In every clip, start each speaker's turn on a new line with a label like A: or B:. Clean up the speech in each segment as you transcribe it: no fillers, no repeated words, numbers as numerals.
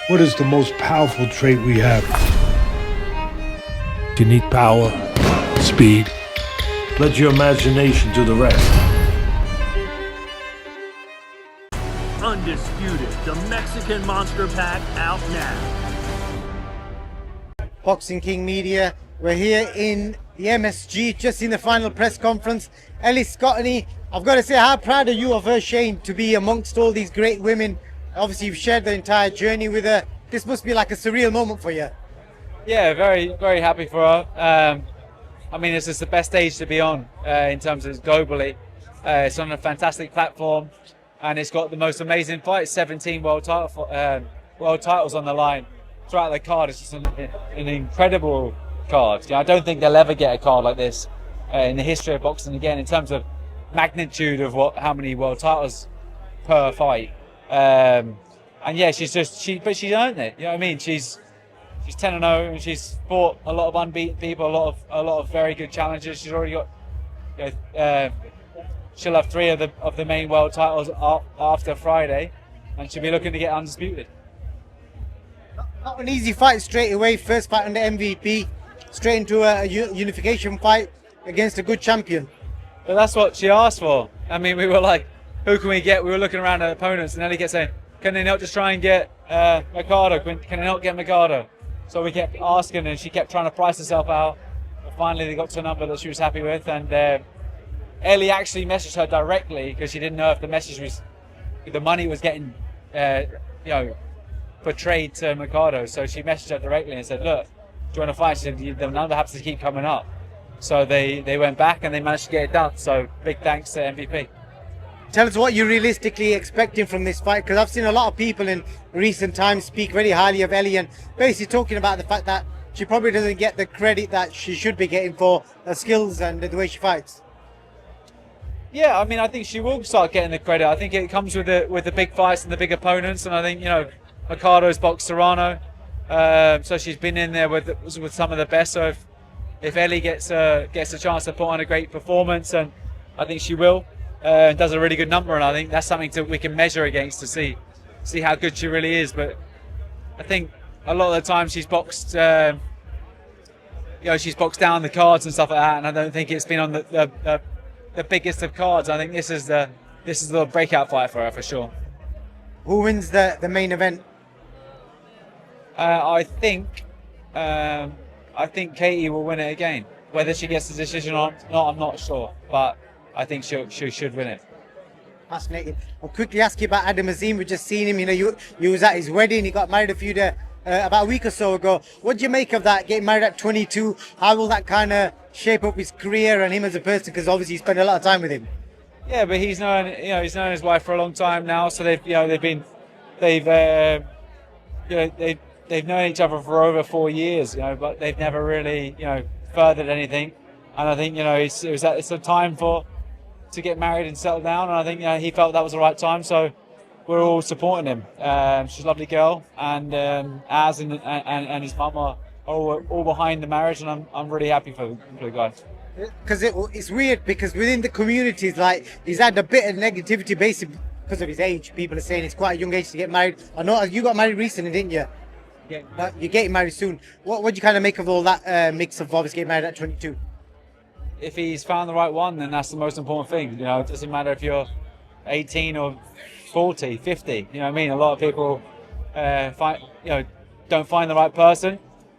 A: What is the most powerful trait we have? You need power, speed. Let your imagination do the rest.
B: Undisputed, the Mexican Monster Pack out now.
C: Boxing King Media, we're here in the MSG, just in the final press conference. Ellie Scotney, I've got to say, how proud are you of her, Shane, to be amongst all these great women? Obviously, you've shared the entire journey with her. This must be like a surreal moment for you.
D: Yeah, very, very happy for her. I mean, this is the best stage to be on in terms of globally. It's on a fantastic platform, and it's got the most amazing fights. 17 world titles on the line throughout the card. It's just an incredible card. I don't think they'll ever get a card like this in the history of boxing again, in terms of magnitude of how many world titles per fight. And yeah, she's earned it. You know what I mean? She's 10-0, and she's fought a lot of unbeaten people, a lot of very good challenges. She's already got. She'll have 3 of the main world titles after Friday, and she'll be looking to get undisputed.
C: Not an easy fight straight away. First fight under MVP, straight into a unification fight against a good champion.
D: But that's what she asked for. I mean, we were like, who can we get? We were looking around at opponents, and Ellie kept saying, can they not just try and get Mercado? Can they not get Mercado? So we kept asking, and she kept trying to price herself out. But finally, they got to a number that she was happy with, and Ellie actually messaged her directly because she didn't know if the money was getting, portrayed to Mercado. So she messaged her directly and said, "Look, do you want to fight?" She said, "The number happens to keep coming up." So they went back and they managed to get it done. So big thanks to MVP.
C: Tell us what you're realistically expecting from this fight, because I've seen a lot of people in recent times speak very highly of Ellie and basically talking about the fact that she probably doesn't get the credit that she should be getting for her skills and the way she fights.
D: Yeah, I mean, I think she will start getting the credit. I think it comes with the big fights and the big opponents, and I think Mercado's boxed Serrano, so she's been in there with some of the best. So if Ellie gets a chance to put on a great performance, and I think she will. Does a really good number, and I think that's something we can measure against to see how good she really is. But I think a lot of the time she's boxed, she's boxed down the cards and stuff like that, and I don't think it's been on the biggest of cards. I think this is the breakout fight for her for sure.
C: Who wins the main event?
D: I think Katie will win it again. Whether she gets the decision or not, I'm not sure, but I think she should win it.
C: Fascinating. I'll quickly ask you about Adam Azim. We've just seen him. You was at his wedding. He got married about a week or so ago. What do you make of that? Getting married at 22. How will that kind of shape up his career and him as a person? Because obviously you spend a lot of time with him.
D: Yeah, but he's known his wife for a long time now. So they've known each other for over 4 years. But they've never really furthered anything. And I think it's a time to get married and settle down, and I think he felt that was the right time, so we're all supporting him. She's a lovely girl, and Az and his mum are all behind the marriage, and I'm really happy for the guy.
C: Because it's weird, because within the communities, like, he's had a bit of negativity basically because of his age. People are saying it's quite a young age to get married. I know you got married recently, didn't you? Yeah. But you're getting married soon. What do you kind of make of all that mix of obviously getting married at 22?
D: If he's found the right one, then that's the most important thing. It doesn't matter if you're 18 or 40, 50. You know what I mean? A lot of people don't find the right person,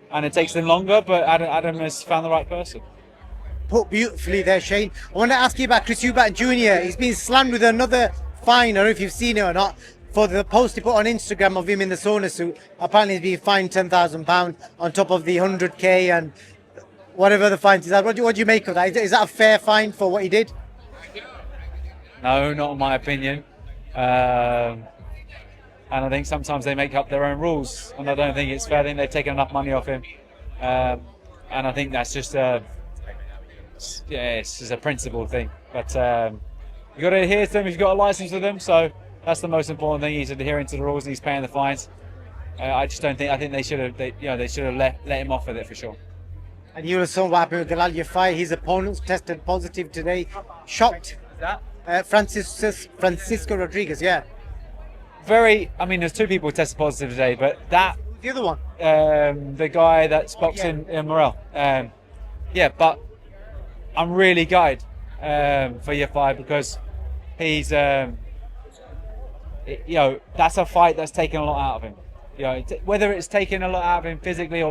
D: and it takes them longer. But Adam has found the right person.
C: Put beautifully there, Shane. I want to ask you about Eubank Jr. He's been slammed with another fine. I don't know if you've seen it or not. For the post he put on Instagram of him in the sauna suit, apparently he's been fined £10,000 on top of the 100k and whatever the fines is. What do you make of that? Is that a fair fine for what he did?
D: No, not in my opinion. And I think sometimes they make up their own rules, and I don't think it's fair. I think they've taken enough money off him, and I think that's just it's just a principle thing. But you got to adhere to them if you've got a license with them. So that's the most important thing. He's adhering to the rules and he's paying the fines. I just don't think. I think they should have. They should have let him off with it for sure.
C: And you saw what happened with YAFAI. His opponents tested positive today. Shocked.
D: Is that?
C: Francisco Rodriguez, yeah.
D: very. I mean, there's 2 people who tested positive today, but that
C: The other one.
D: the guy that's boxing in Morel. Yeah, but I'm really gutted for YAFAI because he's, that's a fight that's taken a lot out of him. Whether it's taken a lot out of him physically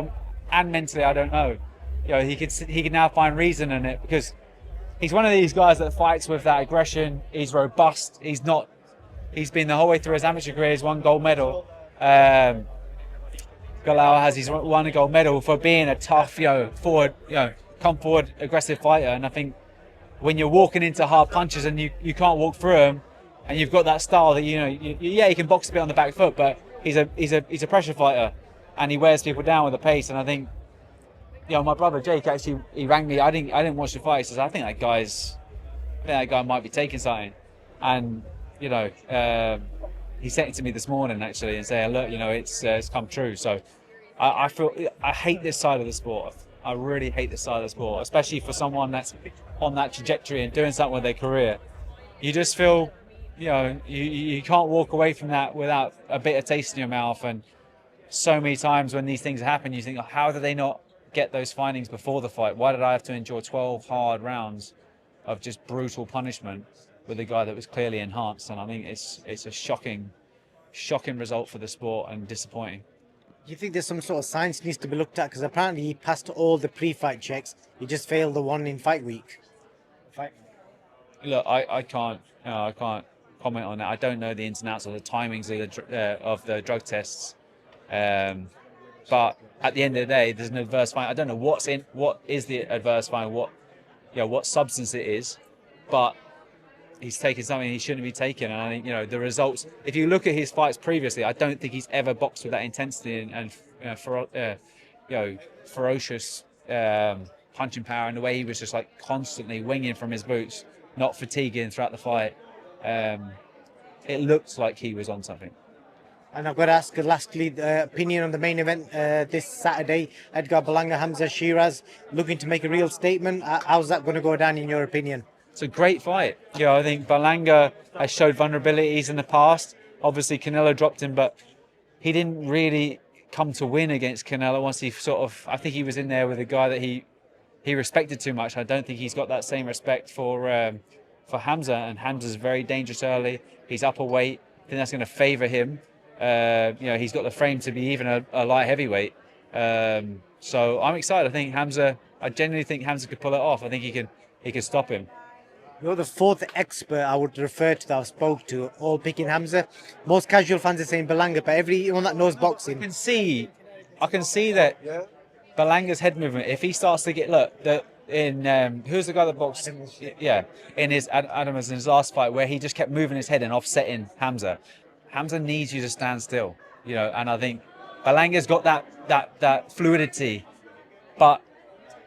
D: and mentally, I don't know. He can now find reason in it because he's one of these guys that fights with that aggression. He's robust. He's been the whole way through his amateur career. He's won gold medal. Galao he's won a gold medal for being a tough, forward, come forward, aggressive fighter. And I think when you're walking into hard punches and you can't walk through them, and you've got that style that he can box a bit on the back foot, but he's a pressure fighter, and he wears people down with a pace. And I think, my brother Jake actually he rang me. I didn't watch the fight. He says I think that guy might be taking something, and he sent it to me this morning actually and saying, look, it's come true. So I hate this side of the sport. I really hate this side of the sport, especially for someone that's on that trajectory and doing something with their career. You just feel, you can't walk away from that without a bitter taste in your mouth. And so many times when these things happen, you think, how did they not get those findings before the fight? Why did I have to endure 12 hard rounds of just brutal punishment with a guy that was clearly enhanced? And I think it's a shocking result for the sport and disappointing.
C: Do you think there's some sort of science needs to be looked at? Because apparently he passed all the pre-fight checks. He just failed the one in fight week.
D: Look, I can't comment on that. I don't know the ins and outs of the timings of the drug tests. But at the end of the day, there's an adverse finding. I don't know what is the adverse finding, what substance it is, but he's taken something he shouldn't be taking. And I think, the results, if you look at his fights previously, I don't think he's ever boxed with that intensity and ferocious punching power, and the way he was just like constantly winging from his boots, not fatiguing throughout the fight. It looked like he was on something.
C: And I've got to ask lastly, the opinion on the main event this Saturday. Edgar Berlanga, Hamza Shiraz, looking to make a real statement. How's that going to go down in your opinion?
D: It's a great fight. I think Berlanga has showed vulnerabilities in the past. Obviously, Canelo dropped him, but he didn't really come to win against Canelo once he I think he was in there with a guy that he respected too much. I don't think he's got that same respect for Hamza, and Hamza's very dangerous early. He's up a weight. I think that's going to favour him. He's got the frame to be even a light heavyweight. So I'm excited. I genuinely think Hamza could pull it off. I think he can stop him.
C: You're the 4th expert I would refer to that I spoke to, all picking Hamza. Most casual fans are saying Berlanga, but everyone that knows boxing.
D: I can see that Berlanga's head movement, if he starts to get, who's the guy that boxed? In his Adams in his last fight, where he just kept moving his head and offsetting Hamza. Hamza needs you to stand still, and I think Berlanga's got that fluidity, but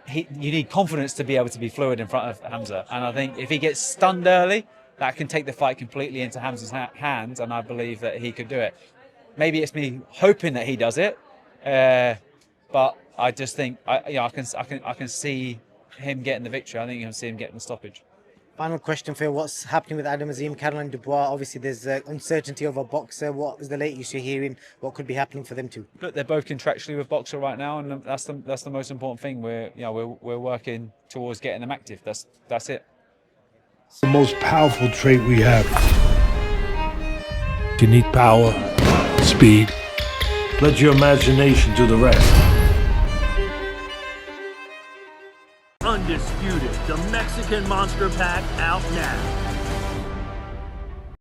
D: you need confidence to be able to be fluid in front of Hamza. And I think if he gets stunned early, that can take the fight completely into Hamza's hands, and I believe that he could do it. Maybe it's me hoping that he does it, but I just think I can see him getting the victory. I think you can see him getting the stoppage.
C: Final question for you. What's happening with Adam Azim, Caroline Dubois? Obviously, there's uncertainty of a boxer. What is the latest you're hearing? What could be happening for them too?
D: Look, they're both contractually with boxer right now, and that's the most important thing. We're working towards getting them active. That's it.
A: It's the most powerful trait we have. You need power, speed. Let your imagination do the rest.
B: Undisputed, the Mexican Monster Pack out now.